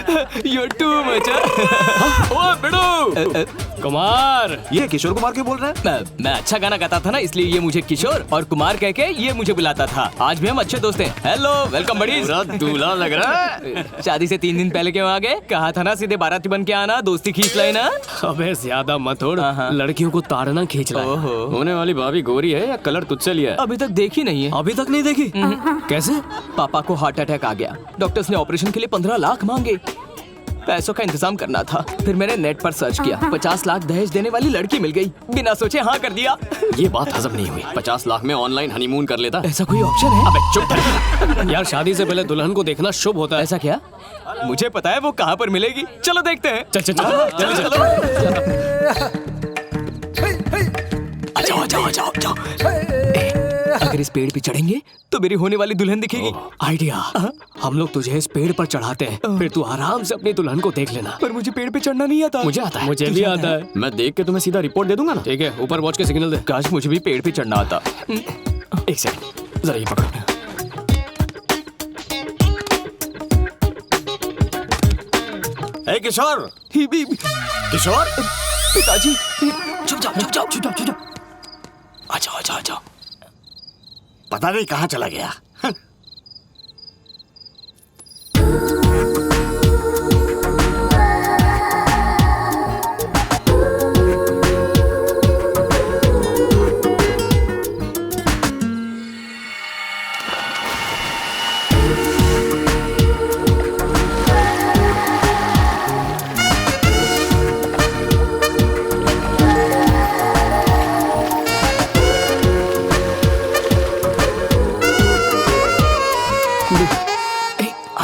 You're too much. ओ बिडू, कुमार। ये किशोर कुमार क्यों बोल रहा है? मैं अच्छा गाना गाता था ना, इसलिए ये मुझे किशोर और कुमार कह के ये मुझे बुलाता था। आज भी हम अच्छे दोस्त हैं। हेलो, वेलकम बड़ी। दूल्हा लग रहा है। शादी से 3 दिन पहले क्यों आ गए? कहा था ना सीधे बाराती बन के आना, दोस्ती खींच लेना। अबे ज्यादा मत उड़, लड़कियों को ताड़ना खींच रहा है। होने वाली भाभी गोरी है या कलर तुझसे लिया है? अभी तक देखी नहीं है। अभी तक नहीं देखी? कैसे? पापा को हार्ट अटैक आ गया। डॉक्टर्स ने ऑपरेशन के लिए 15 लाख मांगे। पैसों का इंतजाम करना था। फिर मैंने नेट पर सर्च किया, 50 लाख दहेज देने वाली लड़की मिल गई। बिना सोचे हाँ कर दिया। ये बात हजम नहीं हुई। 50 लाख में ऑनलाइन हनीमून कर लेता। ऐसा कोई ऑप्शन है? अबे चुप कर। यार शादी से पहले दुल्हन को देखना शुभ होता है। ऐसा क्या? मुझे पता है वो कहाँ पर मिलेगी। चलो देखते हैं। चल चल चल जाओ। अगर इस पेड़ पे चढ़ेंगे तो मेरी होने वाली दुल्हन दिखेगी। आइडिया। हम लोग तुझे इस पेड़ पर चढ़ाते हैं, फिर तू आराम से अपनी दुल्हन को देख लेना। पर मुझे पेड़ पे चढ़ना नहीं आता। मुझे आता है। मुझे भी आता है। मैं देख के तुम्हें सीधा रिपोर्ट दे दूंगा ना। ठीक है, ऊपर वॉच के सिग्नल दे। काश मुझे भी पेड़ पे चढ़ना आता। एक सेकंड, जरा ये पकड़ो। ए किशोर, किशोर, पिताजी। चुप जाओ। आ जाओ। पता नहीं कहाँ चला गया।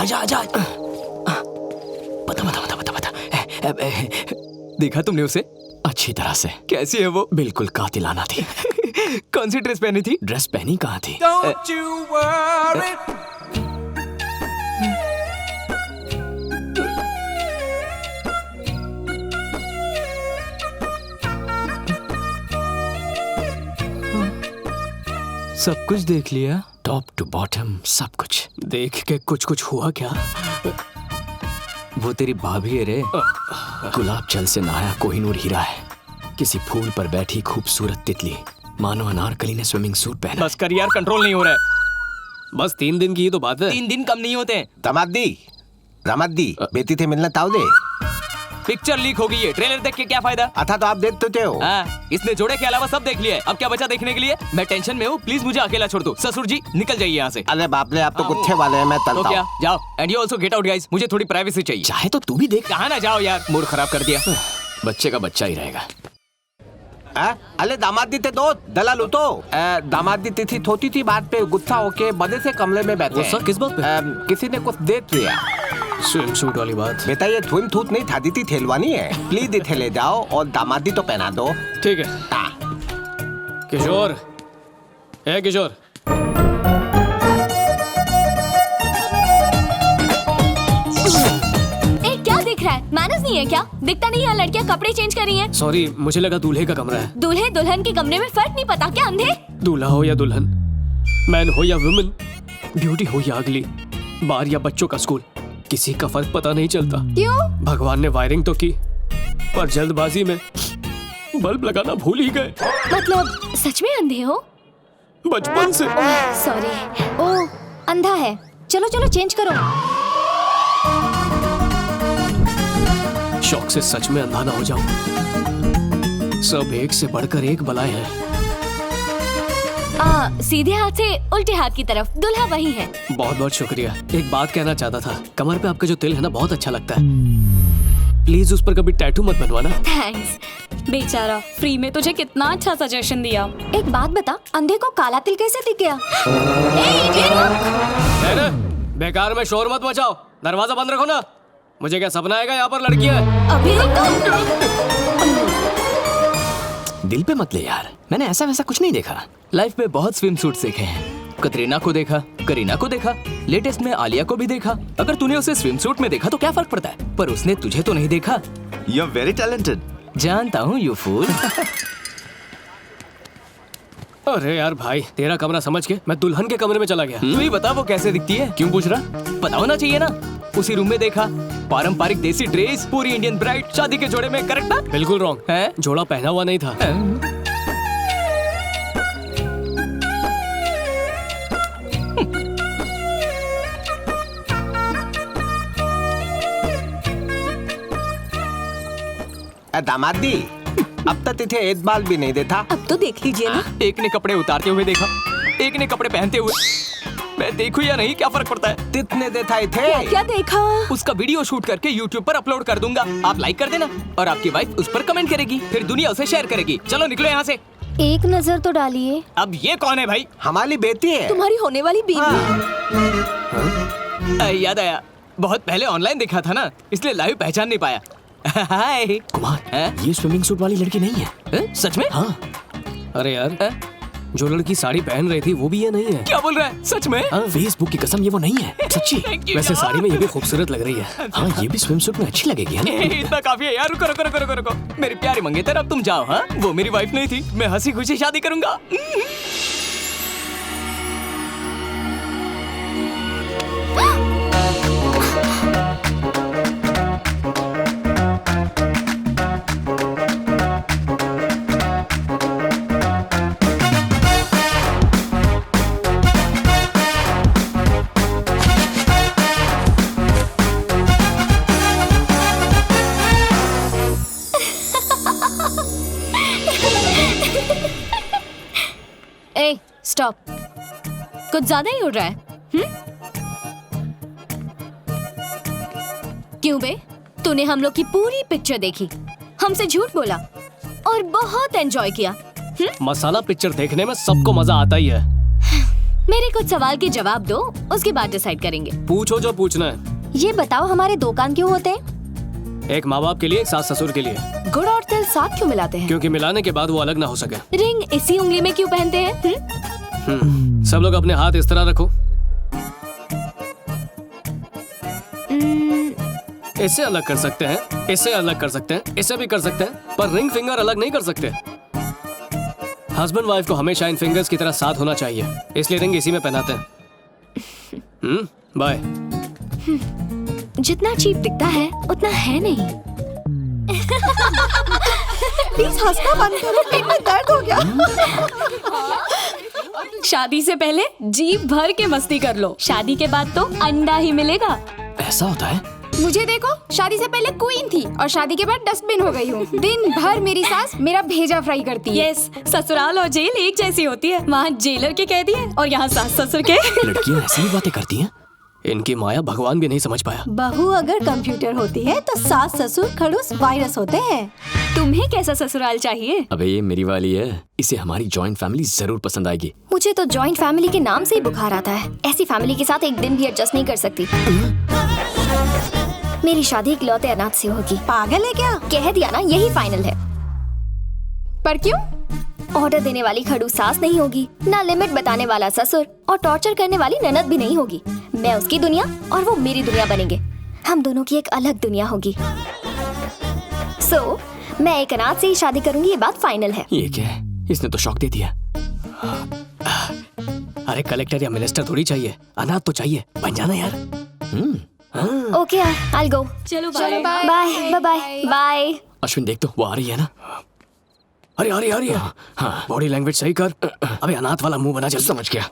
आजा। बता। देखा तुमने उसे? अच्छी तरह से। कैसी है वो? बिल्कुल कातिलाना थी। कौन सी ड्रेस पहनी थी? ड्रेस पहनी कहाँ थी? Don't you worry. सब कुछ देख लिया? टॉप टू बॉटम सब कुछ देख के कुछ हुआ क्या? वो तेरी भाभी है रे। गुलाब जल से नहाया कोहिनूर हीरा है। किसी फूल पर बैठी खूबसूरत तितली, मानो अनारकली ने स्विमिंग सूट पहना। बस कर यार, कंट्रोल नहीं हो रहा है। बस 3 दिन की ही तो बात है। 3 दिन कम नहीं होते। दामादी बेटी थे मिलना ताऊ दे। पिक्चर लीक हो गई है, ट्रेलर देख के क्या फायदा? अच्छा तो आप देख तो हो। इसने जोड़े के अलावा सब देख लिया है। अब क्या बचा देखने के लिए? मैं टेंशन में हूँ, प्लीज मुझे अकेला छोड़ दो। ससुर जी निकल जाइए यहाँ से। अरे बाप रे, आप तो कुत्ते वाले हैं। मैं तो चलता क्या, हूँ। जाओ। And you also get out guys, मुझे थोड़ी प्राइवेसी चाहिए। चाहे तो तू भी देख। कहाँ ना जाओ यार, मूड खराब कर दिया। बच्चे का बच्चा ही रहेगा। अरे दामादी थे दो दलाल तो दामादी तिथि थोती थी बात पे गुस्सा होके बड़े से कमरे में बैठे। गुस्सा किस बात पे? किसी ने कुछ देख लिया। स्विम सूट वाली बात। बेटा ये स्विम सूट नहीं था, दीदी थेलवानी है। प्लीज इथे ले जाओ और दामादी तो पहना दो। ठीक है। किशोर, किशोर। क्या दिख रहा है? मैनर्स नहीं है क्या? दिखता नहीं है लड़कियां कपड़े चेंज कर रही हैं। सॉरी, मुझे लगा दूल्हे का कमरा है। दूल्हे दुल्हन के कमरे में फर्क नहीं पता क्या? अंधे? दूल्हा हो या दुल्हन, मैन हो या वुमेन, ब्यूटी हो या अगली, बार या बच्चों का स्कूल, किसी का फर्क पता नहीं चलता। क्यों? भगवान ने वायरिंग तो की, पर जल्दबाजी में बल्ब लगाना भूल ही गए। मतलब सच में अंधे हो? बचपन से। सॉरी। ओ अंधा है। चलो चेंज करो। शौक से सच में अंधा ना हो जाऊं। सब एक से बढ़कर एक बलाएं हैं। सीधे हाथ से उल्टे हाथ की तरफ, दूल्हा वही है। बहुत बहुत शुक्रिया। एक बात कहना चाहता था, कमर पे आपका जो तिल है ना बहुत अच्छा लगता है। प्लीज उस पर कभी टैटू मत बनवाना। थैंक्स। बेचारा, फ्री में तुझे कितना अच्छा सजेशन दिया। एक बात बता, अंधे को काला तिल कैसे दिख गया? बेकार में शोर मत मचाओ, दरवाजा बंद रखो ना। मुझे क्या सपना आएगा यहाँ पर लड़की है? अभी दिल पे मत ले यार, मैंने ऐसा वैसा कुछ नहीं देखा। लाइफ में बहुत स्विम सूट देखे हैं। कतरीना को देखा, करीना को देखा, लेटेस्ट में आलिया को भी देखा। अगर तूने उसे स्विम सूट में देखा तो क्या फर्क पड़ता है, पर उसने तुझे तो नहीं देखा। You are very talented. जानता हूँ यू फूल। अरे यार भाई, तेरा कमरा समझ के मैं दुल्हन के कमरे में चला गया। तू ही बता वो कैसे दिखती है? क्यों पूछ रहा? पता होना चाहिए ना। उसी रूम में देखा, पारंपरिक देसी ड्रेस, पूरी इंडियन ब्राइड, शादी के जोड़े में, करेक्ट ना? बिल्कुल रॉन्ग हैं? जोड़ा पहना हुआ नहीं था। दामाद दी अब तक तिथे एक बाल भी नहीं देखा। अब तो देख लीजिए ना। एक ने कपड़े उतारते हुए देखा, एक ने कपड़े पहनते हुए। मैं देखूं या नहीं, क्या फर्क पड़ता है? तितने देखा थे। क्या देखा? उसका वीडियो शूट करके YouTube पर अपलोड कर दूंगा। आप लाइक कर देना और आपकी वाइफ उस पर कमेंट करेगी, फिर दुनिया उसे शेयर करेगी। चलो निकलो यहाँ से। एक नजर तो डालिए। अब ये कौन है भाई? हमारी बेटी है। तुम्हारी होने वाली बीवी। याद आया, बहुत पहले ऑनलाइन देखा था ना, इसलिए लाइव पहचान नहीं पाया। हाय कुमार, हैं? ये स्विमिंग सूट वाली लड़की नहीं है। हैं? सच में? हाँ, अरे यार, हैं? जो लड़की साड़ी पहन रही थी वो भी ये नहीं है। क्या बोल रहा है? सच में? फेसबुक की कसम, ये वो नहीं है, सच्ची। Thank you, वैसे यार। साड़ी में ये भी खूबसूरत लग रही है। हाँ, ये भी स्विम सूट में अच्छी लगेगी, है ना? इतना काफी है यार। रुको रुको रुको रुको रुको। मेरी प्यारी मंगेतर, अब तुम जाओ। हाँ, वो मेरी वाइफ नहीं थी। मैं हंसी खुशी शादी करूंगा। ए, स्टॉप। कुछ ज्यादा ही उड़ रहा है। क्यों बे? तूने हम लोग की पूरी पिक्चर देखी, हमसे झूठ बोला और बहुत एंजॉय किया। मसाला पिक्चर देखने में सबको मजा आता ही है। मेरे कुछ सवाल के जवाब दो, उसके बाद डिसाइड करेंगे। पूछो जो पूछना है। ये बताओ, हमारे दो कान क्यों होते हैं? एक माँ बाप के लिए, एक सास ससुर के लिए। गुड़ और तिल साथ क्यों मिलाते हैं? क्योंकि मिलाने के बाद वो अलग ना हो सके। रिंग इसी उंगली में क्यों पहनते हैं? सब लोग अपने हाथ इस तरह रखो। इससे अलग कर सकते हैं, इससे अलग कर सकते हैं, इससे भी कर सकते हैं, पर रिंग फिंगर अलग नहीं कर सकते। हस्बैंड वाइफ को हमेशा इन फिंगर्स की तरह साथ होना चाहिए, इसलिए रिंग इसी में पहनाते हैं। बाय। जितना चीप दिखता है उतना है नहीं। प्लीज हंसना बंद करो, पेट में दर्द हो गया। शादी से पहले जी भर के मस्ती कर लो, शादी के बाद तो अंडा ही मिलेगा। ऐसा होता है? मुझे देखो, शादी से पहले क्वीन थी और शादी के बाद डस्टबिन हो गई हूँ। दिन भर मेरी सास मेरा भेजा फ्राई करती है। यस, ससुराल और जेल एक जैसी होती है। वहाँ जेलर के कैदी है और यहाँ सास ससुर के। लड़कियां ऐसी भी बातें करती हैं? इनकी माया भगवान भी नहीं समझ पाया। बहू अगर कंप्यूटर होती है तो सास ससुर खड़ूस वायरस होते हैं। तुम्हें कैसा ससुराल चाहिए? अबे ये मेरी वाली है, इसे हमारी जॉइंट फैमिली जरूर पसंद आएगी। मुझे तो जॉइंट फैमिली के नाम से ही बुखार आता है। ऐसी फैमिली के साथ एक दिन भी एडजस्ट नहीं कर सकती। मेरी शादी इकलौते अनाथ से होगी। पागल है क्या? कह दिया ना, यही फाइनल है। पर क्यों? ऑर्डर देने वाली खड़ूस सास नहीं होगी, ना लिमिट बताने वाला ससुर और टॉर्चर करने वाली ननद भी नहीं होगी। मैं उसकी दुनिया और वो मेरी दुनिया बनेंगे। हम दोनों की एक अलग दुनिया होगी। मैं एक अनाथ से ही शादी करूंगी, ये बात फाइनल है। ये क्या है? इसने तो शॉक दे दिया। अरे कलेक्टर या मिनिस्टर थोड़ी चाहिए, अनाथ तो चाहिए। बन जाना यार। ओके यार, आई गो। चलो चलो bye. Bye. Bye bye bye. Ashwin देख तो, वो आ रही है ना? अरे आ रही है। हाँ। बॉडी लैंग्वेज सही कर। अबे अनाथ वाला मुंह बना जल्दी। समझ गया।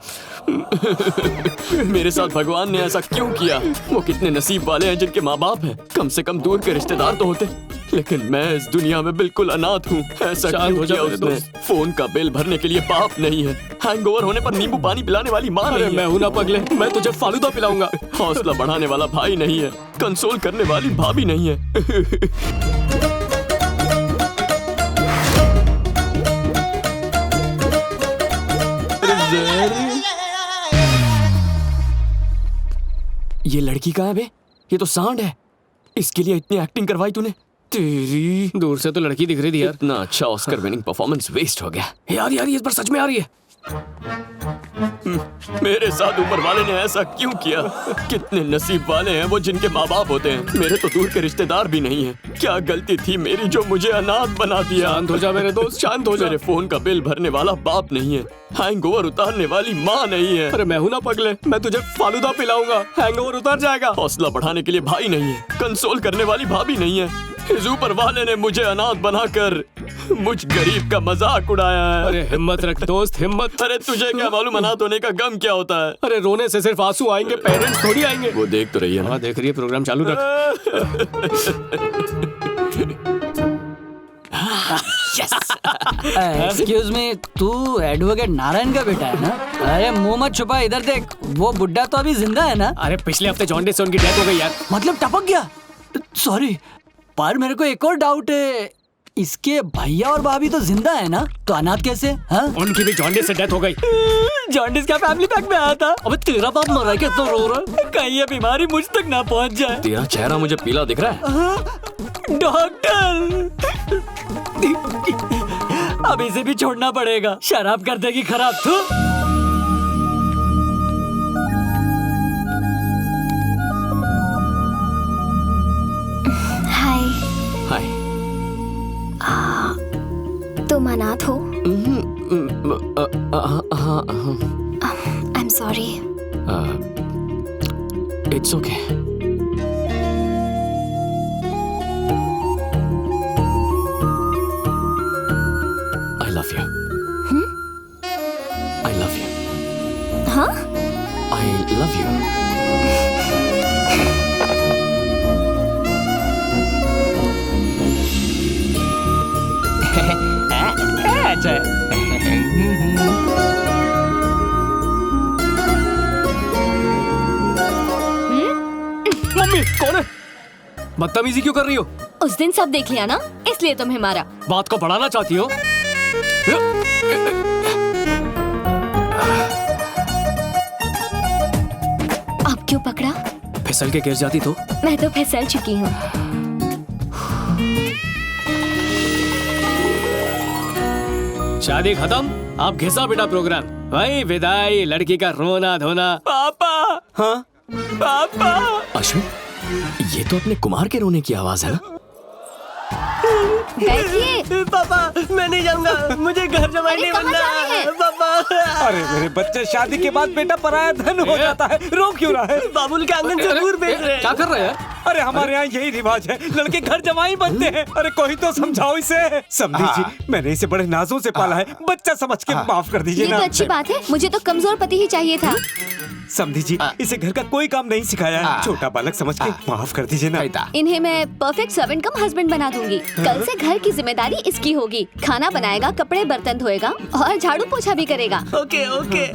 मेरे साथ भगवान ने ऐसा क्यों किया? वो कितने नसीब वाले हैं जिनके माँ बाप हैं। कम से कम दूर के रिश्तेदार तो होते, लेकिन मैं इस दुनिया में बिल्कुल अनाथ हूँ। ऐसा शांत क्यों हो जा किया मेरे उसने? दोस्त। फोन का बिल भरने के लिए बाप नहीं है, हैंगओवर होने पर नींबू पानी पिलाने वाली माँ अरे नहीं मैं है, हूं ना पगले, मैं तुझे फालूदा पिलाऊंगा। हौसला बढ़ाने वाला भाई नहीं है, कंसोल करने वाली भाभी नहीं है। ये लड़की कहाँ है बे? ये तो सांड है। इसके लिए इतनी एक्टिंग करवाई तूने? तेरी दूर से तो लड़की दिख रही थी यार। इतना अच्छा ऑस्कर विनिंग परफॉर्मेंस वेस्ट हो गया। यार ये इस बार सच में आ रही है। मेरे साथ ऊपर वाले ने ऐसा क्यों किया? कितने नसीब वाले हैं वो जिनके माँ बाप होते हैं। मेरे तो दूर के रिश्तेदार भी नहीं हैं। क्या गलती थी मेरी जो मुझे अनाथ बना दिया? शांत हो जा मेरे दोस्त, शांत हो जा। मेरे फोन का बिल भरने वाला बाप नहीं है, हैंगओवर उतारने वाली माँ नहीं है। अरे मैं हूं ना पगले, मैं तुझे फालूदा पिलाऊंगा, हैंगओवर उतर जाएगा। हौसला बढ़ाने के लिए भाई नहीं है, कंसोल करने वाली भाभी नहीं है। इस ऊपर वाले ने मुझे अनाथ बनाकर मुझ गरीब का मजाक उड़ाया है। अरे हिम्मत रख दोस्त, हिम्मत। अरे तुझे क्या मालूम अनाथ होने का गम क्या होता है? अरे रोने से सिर्फ आंसू आएंगे, पेरेंट्स थोड़ी आएंगे। वो देख तो रही है ना। हाँ देख रही है, प्रोग्राम चालू रख। एक्सक्यूज मी, तू एडवोकेट नारायण का बेटा है ना? अरे मुंह मत छुपा, इधर देख। वो बुड्ढा तो अभी जिंदा है ना? अरे पिछले हफ्ते जॉन्डिस से उनकी डेथ हो गई यार। मतलब टपक गया? सॉरी, पर मेरे को एक और डाउट है। इसके भैया और भाभी तो जिंदा है ना, तो अनाथ कैसे? हाँ? उनकी भी जॉन्डिस से डेथ हो गई। जॉन्डिस का फैमिली पैक में आया था। अबे तेरा बाप मर रहा है, कितना रो रहा है? कहीं ये बीमारी मुझ तक ना पहुंच जाए। तेरा चेहरा मुझे पीला दिख रहा है। डॉक्टर, अब इसे भी छोड़ना पड़ेगा, शराब कर देगी खराब। तू हाय, हाय। तुम अनाथ हो? I am sorry. It's okay. I love you. I love you. हाँ? I love you. अच्छा मम्मी कौन है? बदतमीजी क्यों कर रही हो? उस दिन सब देख लिया ना, इसलिए तुम्हें मारा। बात को बढ़ाना चाहती हो? अब क्यों पकड़ा? फिसल के गिर जाती तो? मैं तो फिसल चुकी हूँ। शादी खत्म, आप घिसा बेटा प्रोग्राम। भाई विदाई, लड़की का रोना धोना। पापा। हाँ पापा। अश्विन, ये तो अपने कुमार के रोने की आवाज है ना? बैठिए। पापा मैं नहीं जाऊंगा, मुझे घर जमाई नहीं कहाँ बनना जा रहे हैं? पापा। अरे मेरे बच्चे, शादी के बाद बेटा पराया धन हो जाता है, रो क्यों रहा है? बाबुल के आंगन से दूर भेज रहे हैं। क्या कर रहे हैं? अरे हमारे यहाँ यही रिवाज है, लड़के घर जमाई बनते हैं। अरे कोई तो समझाओ इसे। समझी जी, मैंने इसे बड़े नाजों से पाला है, बच्चा समझ के माफ कर दीजिए ये ना। तो अच्छी बात है, मुझे तो कमजोर पति ही चाहिए था। समझी जी, इसे घर का कोई काम नहीं सिखाया है, छोटा बालक समझ के माफ कर दीजिए ना। इन्हें मैं परफेक्ट सर्वेंट कम हस्बैंड बना दूंगी। कल से घर की जिम्मेदारी इसकी होगी। खाना बनाएगा, कपड़े बर्तन धोएगा और झाड़ू पोछा भी करेगा। ओके ओके,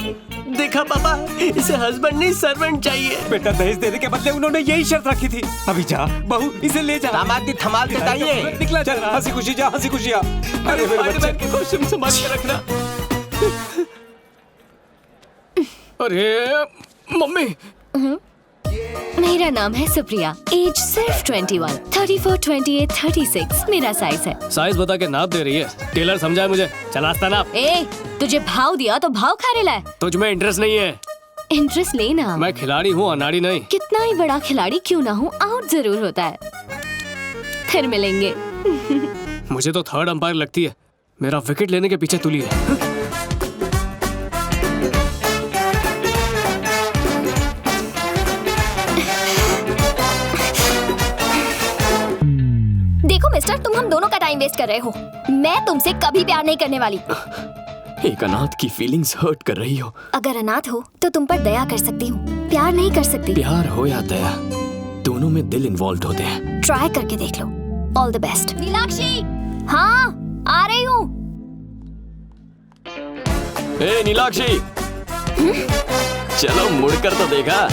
देखा पापा, इसे हस्बैंड नहीं सर्वेंट चाहिए। बेटा दहेज देने के बदले उन्होंने यही शर्त रखी थी। अभी जा बहू, इसे ले जा। दामाद थमाल के दाइए। निकला जा, हंसी खुशी जा, हंसी खुशी आ। अरे मेरे बच्चे, खुशी संभाल के रखना। अरे मम्मी, मेरा नाम है सुप्रिया, एज सिर्फ 21, 34, 28, 36 मेरा साइज है। साइज बता के नाप दे रही है। टेलर समझाए मुझे, चला आस्ता नाप। ए, तुझे भाव दिया तो भाव खा रहा है। तुझ में इंटरेस्ट नहीं है। इंटरेस्ट लेना। मैं खिलाड़ी हूँ, अनाड़ी नहीं। कितना ही बड़ा खिलाड़ी क्यों ना हूँ, आउट जरूर होता है। फिर मिलेंगे। मुझे तो थर्ड अंपायर लगती है, मेरा विकेट लेने के पीछे तुली है। देखो मिस्टर, तुम हम दोनों का टाइम वेस्ट कर रहे हो। मैं तुमसे कभी प्यार नहीं करने वाली। एक अनाथ की फीलिंग्स हर्ट कर रही हो। अगर अनाथ हो तो तुम पर दया कर सकती हूँ, प्यार नहीं कर सकती। प्यार हो या दया, दोनों में दिल इन्वॉल्व होते हैं। ट्राई करके देख लो। All the best. नीलाक्षी। हाँ, आ रही हूँ। ए नीलाक्षी, चलो मुड़कर तो देखा।